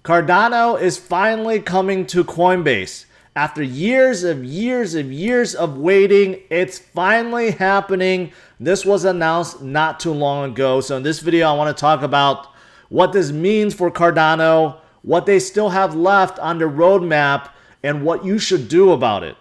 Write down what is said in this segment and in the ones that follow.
Cardano is finally coming to Coinbase. After years of waiting, it's finally happening. This was announced not too long ago. So in this video, I want to talk about what this means for Cardano, what they still have left on the roadmap, and what you should do about it.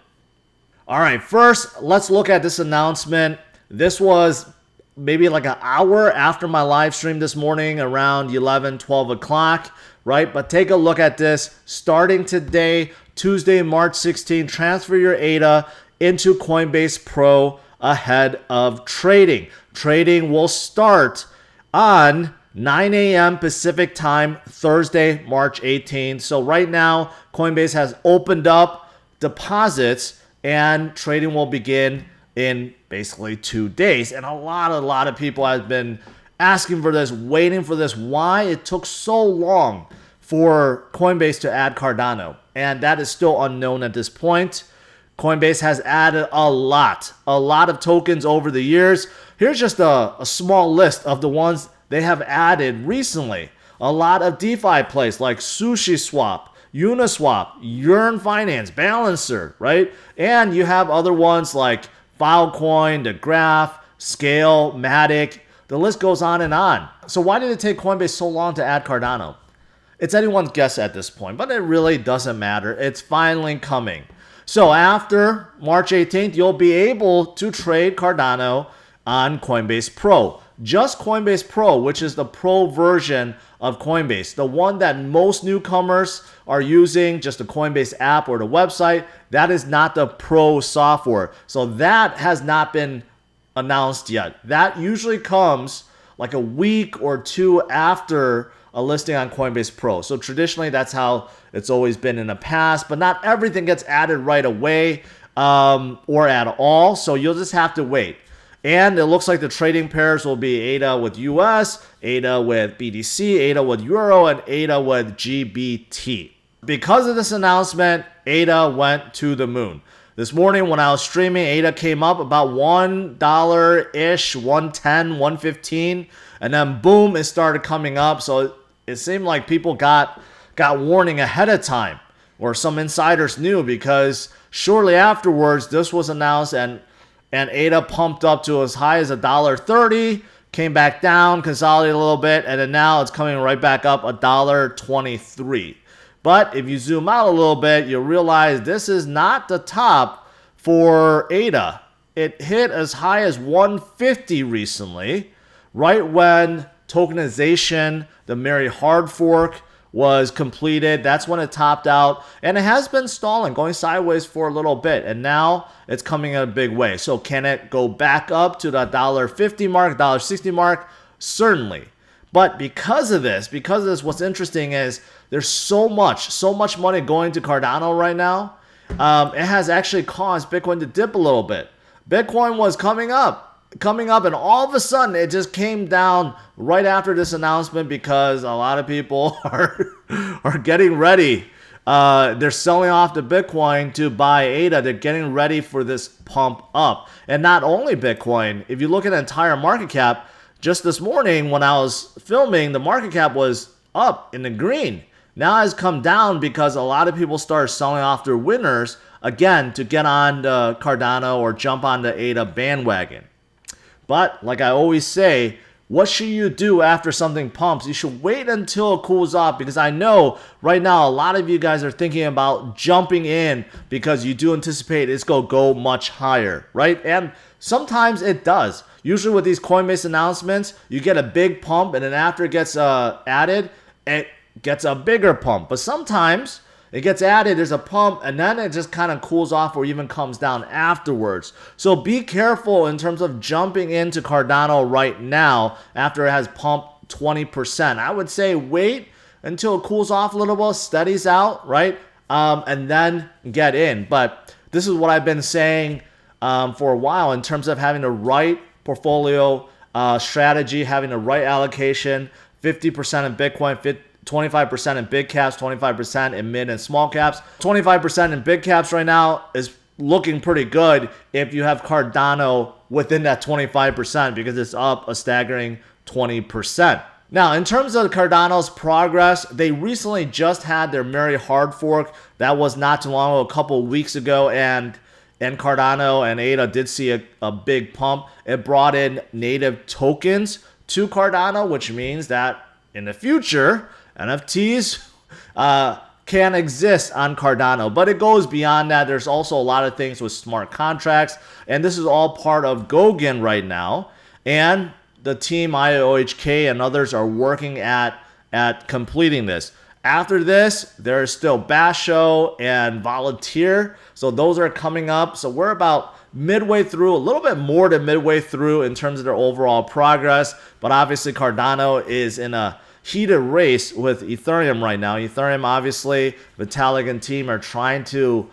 All right, first, let's look at this announcement. This was maybe like an hour after my live stream this morning, around 11, 12 o'clock, right? But take a look at this. Starting today, Tuesday, March 16, transfer your ADA into Coinbase Pro ahead of trading. Trading will start on 9 a.m. Pacific time, Thursday, March 18th. So right now, Coinbase has opened up deposits and trading will begin in basically 2 days. And a lot of people have been asking for this, waiting for this, why it took so long for Coinbase to add Cardano. And that is still unknown at this point. Coinbase has added a lot of tokens over the years. Here's just a small list of the ones they have added recently. A lot of DeFi plays like SushiSwap, Uniswap, Yearn Finance, Balancer, right? And you have other ones like Filecoin, The Graph, Scale, Matic. The list goes on and on. So why did it take Coinbase so long to add Cardano? It's anyone's guess at this point, but it really doesn't matter. It's finally coming. So after March 18th, you'll be able to trade Cardano on Coinbase Pro. Just Coinbase Pro, which is the pro version of Coinbase, the one that most newcomers are using, just the Coinbase app or the website. That is not the pro software. So that has not been announced yet. That usually comes like a week or two after a listing on Coinbase Pro. So traditionally, that's how it's always been in the past, but not everything gets added right away or at all. So you'll just have to wait. And it looks like the trading pairs will be ADA with US, ADA with BTC, ADA with Euro, and ADA with GBT. Because of this announcement, ADA went to the moon. This morning when I was streaming, ADA came up about $1-ish, 110, 115, and then boom, it started coming up. So it seemed like people got warning ahead of time, or some insiders knew, because shortly afterwards, this was announced and ADA pumped up to as high as $1.30, came back down, consolidated a little bit, and then now it's coming right back up $1.23. But if you zoom out a little bit, you'll realize this is not the top for ADA. It hit as high as 150 recently, right when tokenization, the Mary hard fork, was completed. That's when it topped out, and it has been stalling, going sideways for a little bit, and now it's coming in a big way. So can it go back up to the $1.50 mark, $1.60 mark? Certainly. But because of this, what's interesting is there's so much money going to Cardano right now. It has actually caused Bitcoin to dip a little bit. Bitcoin was coming up, and all of a sudden it just came down right after this announcement because a lot of people are getting ready. They're selling off the Bitcoin to buy ADA. They're getting ready for this pump up. And not only Bitcoin, if you look at the entire market cap, just this morning when I was filming, the market cap was up in the green. Now it has come down because a lot of people started selling off their winners again to get on the Cardano or jump on the ADA bandwagon. But like I always say, what should you do after something pumps? You should wait until it cools off, because I know right now a lot of you guys are thinking about jumping in because you do anticipate it's going to go much higher, right? And sometimes it does. Usually with these Coinbase announcements, you get a big pump, and then after it gets added, it gets a bigger pump. But sometimes it gets added, there's a pump, and then it just kind of cools off or even comes down afterwards. So be careful in terms of jumping into Cardano right now after it has pumped 20%. I would say wait until it cools off a little bit, steadies out, right? And then get in. But this is what I've been saying for a while in terms of having the right portfolio strategy, having the right allocation, 50% in Bitcoin, 25% in big caps, 25% in mid and small caps. 25% in big caps right now is looking pretty good if you have Cardano within that 25%, because it's up a staggering 20%. Now, in terms of Cardano's progress, they recently just had their Merry hard fork. That was not too long ago, a couple of weeks ago, and Cardano and ADA did see a big pump. It brought in native tokens to Cardano, which means that in the future, NFTs can exist on Cardano. But it goes beyond that. There's also a lot of things with smart contracts, and this is all part of Goguen right now. And the team IOHK and others are working at completing this. After this, there's still Basho and Volunteer. So those are coming up. So we're about midway through, a little bit more than midway through in terms of their overall progress. But obviously Cardano is in a heated race with Ethereum right now. Ethereum, obviously, Vitalik and team are trying to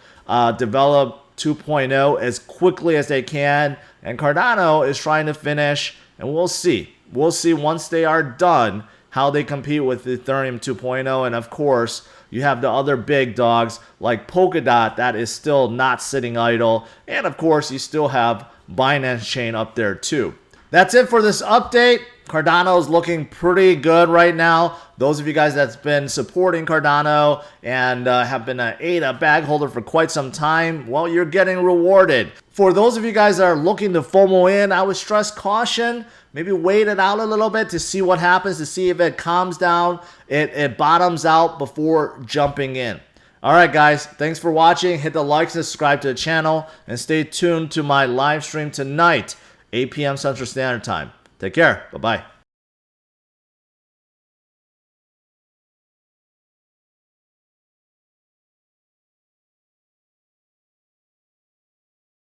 develop 2.0 as quickly as they can. And Cardano is trying to finish, and we'll see. We'll see once they are done how they compete with Ethereum 2.0. And of course, you have the other big dogs like Polkadot that is still not sitting idle. And of course, you still have Binance Chain up there too. That's it for this update. Cardano is looking pretty good right now. Those of you guys that's been supporting Cardano and have been an ADA bag holder for quite some time, well, you're getting rewarded. For those of you guys that are looking to FOMO in, I would stress caution. Maybe wait it out a little bit to see what happens, to see if it calms down, it bottoms out before jumping in. All right, guys, thanks for watching. Hit the like, subscribe to the channel, and stay tuned to my live stream tonight, 8 p.m. Central Standard Time. Take care. Bye-bye.